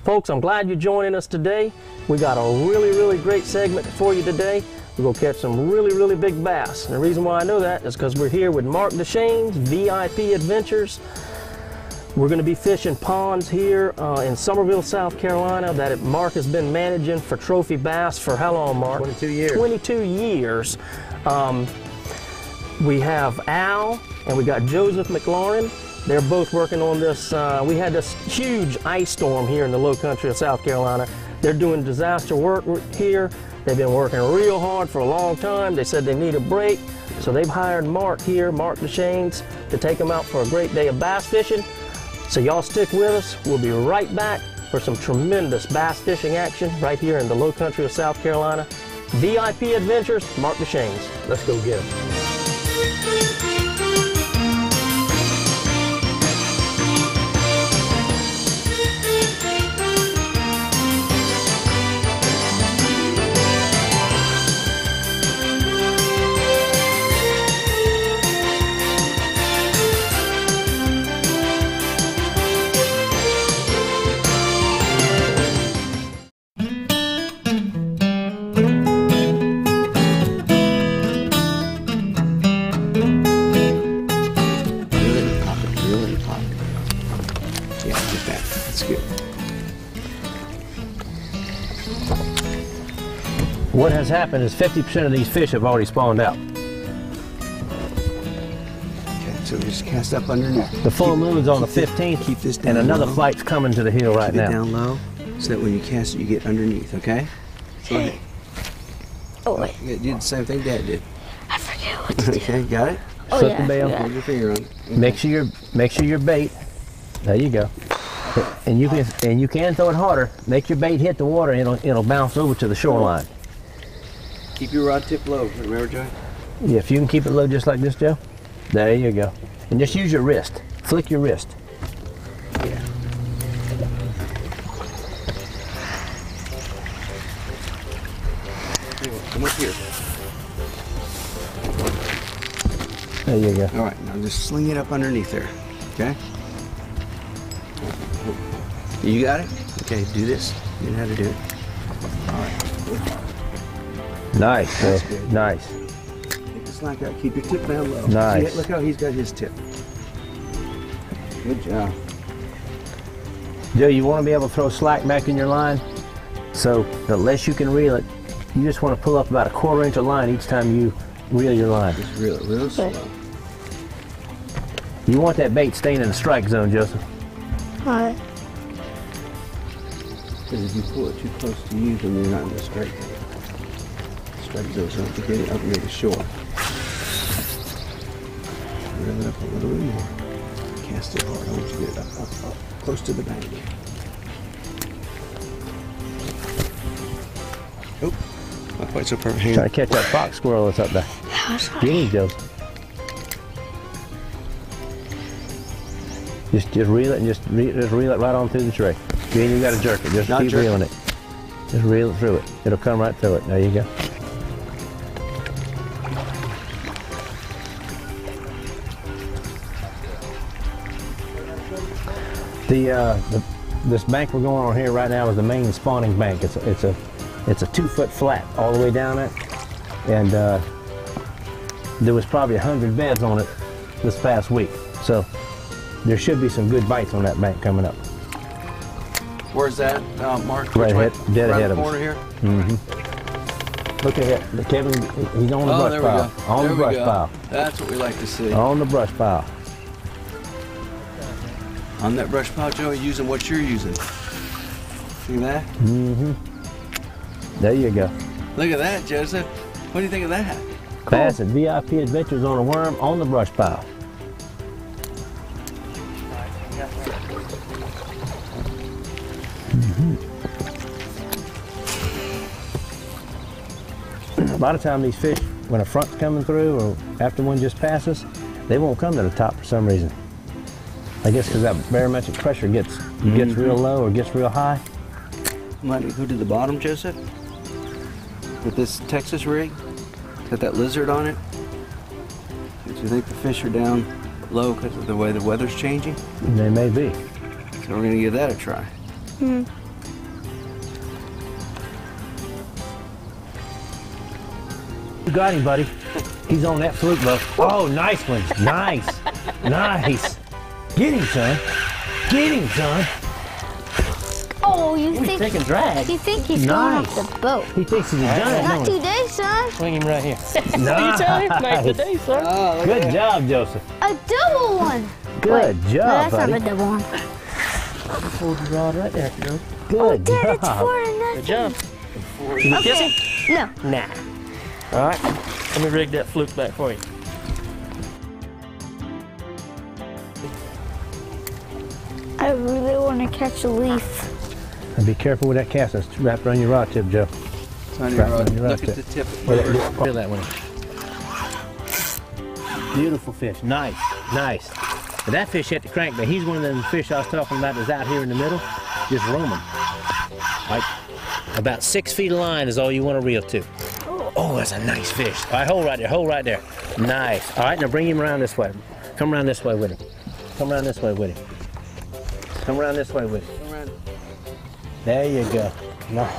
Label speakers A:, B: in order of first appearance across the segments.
A: Folks, I'm glad you're joining us today. We got a really great segment for you today. We're going to catch some really big bass. And the reason why I know that is because we're here with Mark Deschenes, VIP Adventures. We're going to be fishing ponds here in Summerville, South Carolina that Mark has been managing for trophy bass for how long, Mark?
B: 22 years.
A: 22 years. We have Al and we got Joseph McLaurens. They're both working on this. We had this huge ice storm here in the low country of South Carolina. They're doing disaster work here. They've been working real hard for a long time. They said they need a break. So they've hired Mark here, Mark Deschenes, to take them out for a great day of bass fishing. So y'all stick with us. We'll be right back for some tremendous bass fishing action right here in the low country of South Carolina. VIP Adventures, Mark Deschenes. Let's go get him. What has happened is 50% of these fish have already spawned out.
B: Okay, so we just cast up underneath.
A: The full moon's on the 15th,
B: keep this down
A: and another
B: low.
A: flight's coming to the hill right now.
B: Keep it down low, so that when you cast it, you get underneath, okay? Go ahead.
C: Oh, wait.
B: You did the same thing Dad did.
C: I forget what to do.
B: Okay, got it?
C: Oh,
A: Flip
C: yeah,
A: the bail.
B: Put your finger on it. Okay.
A: Make sure your bait. There you go. And you can throw it harder. Make your bait hit the water, and it'll bounce over to the shoreline.
B: Keep your rod tip low, remember, Joe?
A: Yeah, if you can keep it low just like this, Joe. There you go. And just use your wrist. Flick your wrist.
B: Yeah. Come up here.
A: There you go.
B: All right, now just sling it up underneath there, okay? You got it? Okay, do this. You know how to do it. All right.
A: Nice,
B: That's
A: Joe.
B: good.
A: Nice.
B: Take the slack out. Keep your tip down low.
A: Nice.
B: See, look how he's got his tip. Good job.
A: Joe, you want to be able to throw slack back in your line, so the less you can reel it, you just want to pull up about a 1/4 inch of line each time you reel your line.
B: Just reel it real slow.
A: You want that bait staying in the strike zone, Joseph.
C: Alright.
B: Because if you pull it too close to you, then you're not in the strike zone. Strike zone, so to get it up near the shore. Reel it up a little bit more. Cast it hard. I want you to get it up, close to the bank. Oh, not quite so perfect.
A: Trying to catch that fox squirrel that's up there.
C: That was
A: Get him, Joseph. Just reel it and just reel it right on through the tray. You ain't even got to jerk it. Just keep reeling it. Just reel it through it. It'll come right through it. There you go. This bank we're going on here right now is the main spawning bank. It's a 2-foot flat all the way down it, and there was probably 100 beds on it this past week. So there should be some good bites on that bank coming up.
B: Where's that, Mark?
A: Right ahead, dead ahead of us.
B: Corner here?
A: Mm-hmm. Look at Kevin. He's on the brush
B: there
A: pile.
B: we go.
A: On
B: There
A: the
B: we
A: brush
B: go.
A: pile.
B: That's what we like to see.
A: On the brush pile.
B: On that brush pile, Joe, using what you're using. See that?
A: Mm-hmm. There you go.
B: Look at that, Joseph. What do you think of that?
A: Bass at VIP Adventures on a worm on the brush pile. A lot of time these fish, when a front's coming through or after one just passes, they won't come to the top for some reason. I guess because that barometric pressure gets real low or gets real high.
B: Might we go to the bottom, Joseph? With this Texas rig? Got that lizard on it? Do you think the fish are down low because of the way the weather's changing?
A: They may be.
B: So we're gonna give that a try.
D: You got him, buddy. He's on that fluke, bro. Oh, nice one. Nice. Nice. Get him, son. Get him, son.
C: Oh, you
D: He's
C: think
D: taking drag.
C: you think he's going
D: Nice.
C: off the boat?
D: He thinks he's done it.
C: Not
D: don't he?
C: today, son.
A: Swing him right here.
D: Nice.
A: You tell him, nice today, sir.
B: Oh, look at
D: Good
B: that.
D: job, Joseph.
C: A double one.
D: Good
C: No,
D: job,
C: that's
D: buddy.
C: not a double one.
A: Hold the rod right there, girl.
D: Good
C: Dad, it's
D: job.
C: 4 to nothing.
A: Good job. Can you kiss him?
C: No.
A: Nah. All right. Let me rig that fluke back for you.
C: I really want to catch a leaf.
D: And be careful with that cast that's wrapped around your rod tip, Joe.
B: It's on your
D: Right,
B: rod.
D: on your
B: Look
D: rod
B: at the tip.
D: Feel that one. Beautiful fish. Nice. Nice. But that fish hit the crankbait. He's one of them fish I was talking about that's out here in the middle, just roaming. Like about 6 feet of line is all you want to reel to. Oh, that's a nice fish. All right, hold right there. Hold right there. Nice. All right, now bring him around this way. Come around this way with him. Come around this way with him. Come around this way with him. There you go. Nice.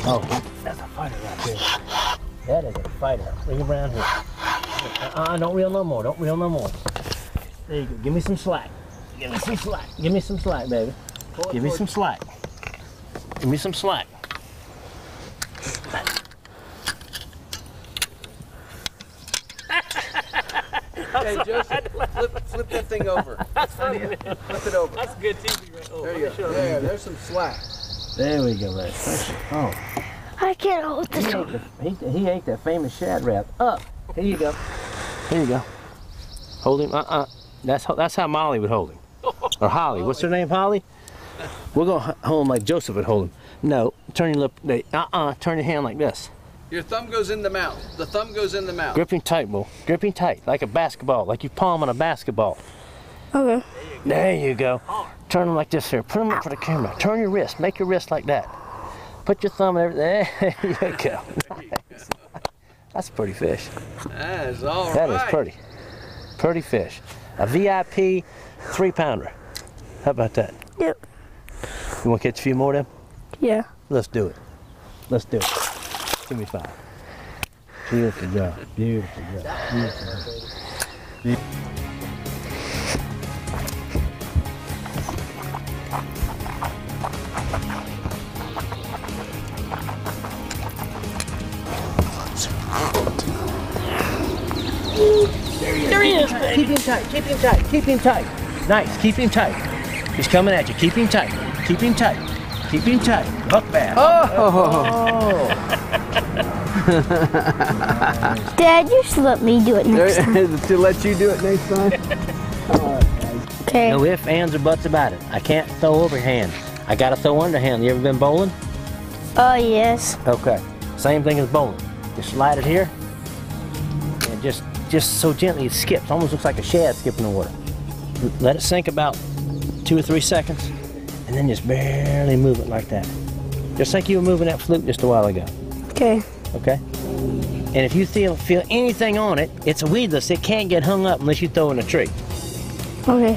D: Oh, that's a fighter right there. That is a fighter. Bring him around here. Don't reel no more. Don't reel no more. There you go. Give me some slack. Give me some slack. Give me some slack, baby. Give me some slack. Give me some slack.
B: Hey, Joseph, flip that thing over. Flip it over.
A: That's good TV right there.
B: There you go. There's some slack.
D: There we go, right. Oh,
C: I can't hold this one.
D: he ate that famous shad wrap. Up. Here you go. Here you go. Hold him. That's how Molly would hold him. Or Holly. What's her name, Holly? We're going to hold him like Joseph would hold him. No, turn your lip. Turn your hand like this.
B: Your thumb goes in the mouth. The thumb goes in the mouth.
D: Grip him tight, Bo. Grip him tight, like a basketball, like you palm on a basketball.
C: Okay.
D: There you go. Turn him like this here. Put him up for the camera. Turn your wrist. Make your wrist like that. Put your thumb there. There you go. Nice. That's a pretty fish.
B: That is all
D: That
B: right.
D: is pretty. Pretty fish. A VIP 3-pounder. How about that?
C: Yep.
D: You want to catch a few more of them?
C: Yeah.
D: Let's do it. Let's do it. Give me 5. Beautiful job. Beautiful job. Beautiful job.
A: There he is.
D: Keep him tight. Keep him tight. Keep him tight. Nice. Keep him tight. He's coming at you. Keep him tight. Keep him tight. Keep him tight. Hook bass. Oh!
C: Dad, you should let me do it next time.
B: To let you do it next time?
C: Okay.
D: No ifs, ands, or buts about it. I can't throw overhand. I gotta throw underhand. You ever been bowling?
C: Oh, yes.
D: Okay. Same thing as bowling. Just slide it here, and just so gently it skips. Almost looks like a shad skipping the water. Let it sink about 2 or 3 seconds, and then just barely move it like that. Just like you were moving that fluke just a while ago.
C: Okay.
D: Okay? And if you feel anything on it, it's weedless. It can't get hung up unless you throw it in a tree.
C: Okay.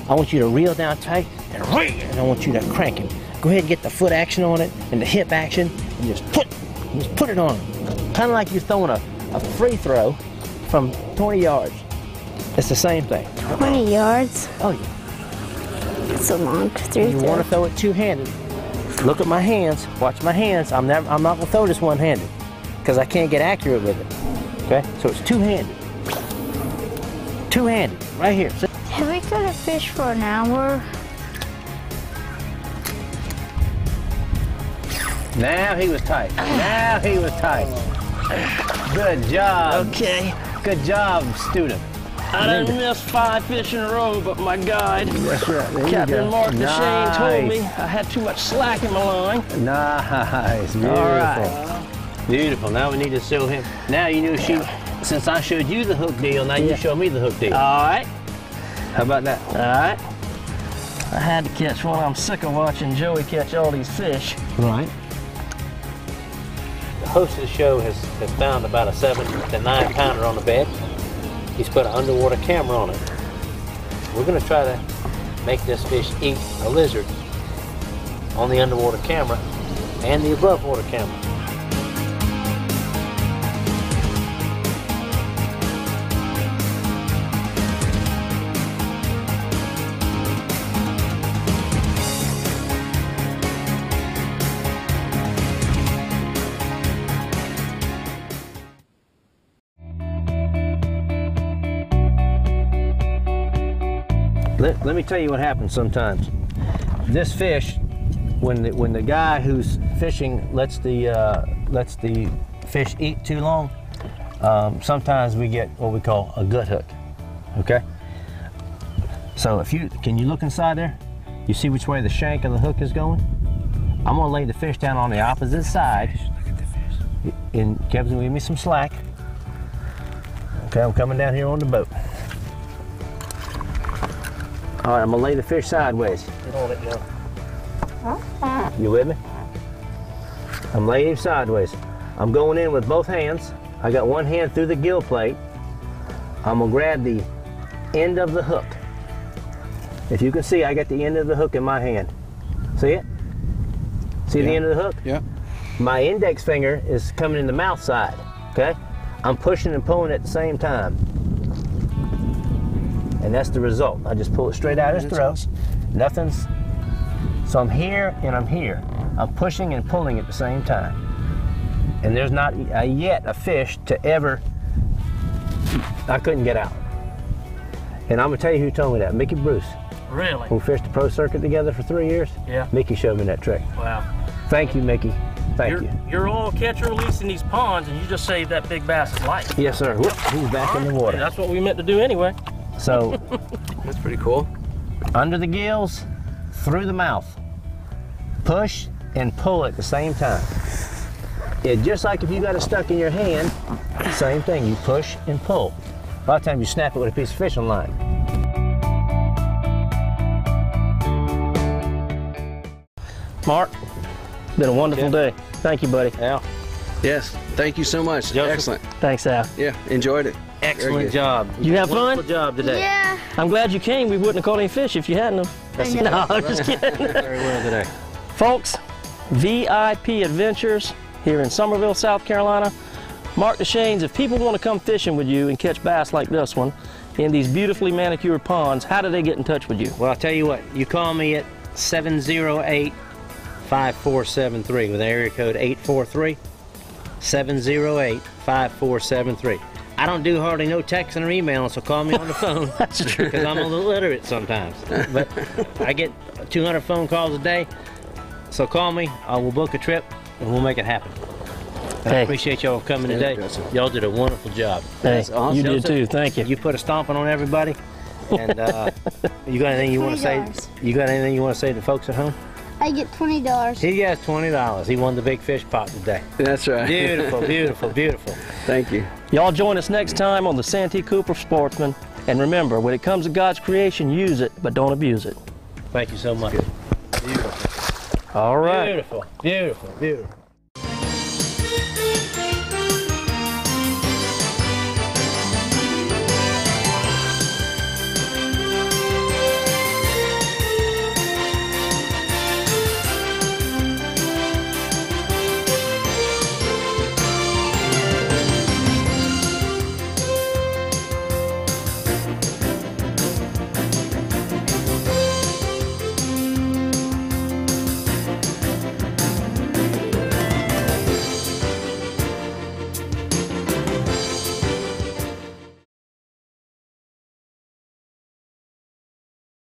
D: I want you to reel down tight and I want you to crank it. Go ahead and get the foot action on it and the hip action and just put it on. Kind of like you're throwing a free throw from 20 yards. It's the same thing.
C: 20 yards.
D: Oh yeah.
C: It's a long three
D: You want to throw it two-handed. Look at my hands. Watch my hands. I'm not gonna throw this one-handed because I can't get accurate with it. Okay? So it's two-handed. Two-handed. Right here.
C: Have we caught a fish for an hour?
D: Now he was tight. Now he was tight. Good job.
A: Okay.
D: Good job, student.
A: I done missed 5 fish in a row, but my guide,
D: That's right. There you
A: Captain
D: go.
A: Mark Deschenes, told me
D: Nice.
A: I had too much slack in my line.
D: Nice. Beautiful.
A: All right.
D: Beautiful. Now we need to show him. Now you knew since I showed you the hook deal, now you show me the hook deal.
A: All right.
D: How about that?
A: All right. I had to catch one. I'm sick of watching Joey catch all these fish.
D: Right. The host of the show has found about a 7 to 9 pounder on the bed. He's put an underwater camera on it. We're going to try to make this fish eat a lizard on the underwater camera and the above water camera. Let me tell you what happens sometimes. This fish, when the guy who's fishing lets the fish eat too long, sometimes we get what we call a gut hook. Okay. So can you look inside there? You see which way the shank of the hook is going? I'm gonna lay the fish down on the opposite side.
A: Look at the fish.
D: And Kevin's gonna give me some slack. Okay, I'm coming down here on the boat. All right, I'm gonna lay the fish sideways.
A: Get on it, Joe.
D: You with me? I'm laying him sideways. I'm going in with both hands. I got one hand through the gill plate. I'm gonna grab the end of the hook. If you can see, I got the end of the hook in my hand. See it? See the end of the hook?
B: Yeah.
D: My index finger is coming in the mouth side, okay? I'm pushing and pulling at the same time. And that's the result. I just pull it straight out of his throat. Nothing's, so I'm here and I'm here. I'm pushing and pulling at the same time. And there's not yet a fish to ever, I couldn't get out. And I'm gonna tell you who told me that, Mickey Bruce.
A: Really?
D: We fished the pro circuit together for 3 years.
A: Yeah.
D: Mickey showed me that trick.
A: Wow.
D: Thank you, Mickey. Thank you.
A: You're all catch and release in these ponds, and you just saved that big bass's life.
D: Yes, sir. Whoop, he's back in the water.
A: That's what we meant to do anyway.
D: So,
B: That's pretty cool.
D: under the gills, through the mouth. Push and pull at the same time. Just like if you got it stuck in your hand, same thing. You push and pull. A lot of times you snap it with a piece of fishing line.
A: Mark, been a wonderful day. Thank you, buddy.
D: Al.
B: Yes. Thank you so much.
D: Joseph.
B: Excellent.
A: Thanks, Al.
B: Yeah. Enjoyed it. Very
D: Excellent
B: good.
D: job.
A: You have
D: Wonderful
A: fun?
D: job today.
C: Yeah.
A: I'm glad you came. We wouldn't have caught any fish if you hadn't have. No, I'm just kidding.
D: Very well today.
A: Folks, VIP Adventures here in Summerville, South Carolina. Mark Deschenes, if people want to come fishing with you and catch bass like this one in these beautifully manicured ponds, how do they get in touch with you?
D: Well, I'll tell you what. You call me at 708-5473 with area code 843-708-5473. I don't do hardly no texting or emailing, so call me on the phone.
A: That's true.
D: Because I'm a little illiterate sometimes. But I get 200 phone calls a day, so call me. I will book a trip, and we'll make it happen. I
A: Hey.
D: appreciate y'all coming today.
B: Joseph.
D: Y'all did a wonderful job.
A: Hey,
B: That's awesome.
A: you did
D: Joseph,
A: too. Thank you.
D: You put a stomping on everybody. And you got anything you want to say?
C: $20.
D: You got anything you want to say to folks at home?
C: I get $20.
D: He has $20. He won the big fish pot today.
B: That's right.
D: Beautiful, beautiful, beautiful.
B: Thank you.
A: Y'all join us next time on the Santee Cooper Sportsman. And remember, when it comes to God's creation, use it, but don't abuse it.
D: Thank you so much. Beautiful.
A: All right.
D: Beautiful, beautiful, beautiful.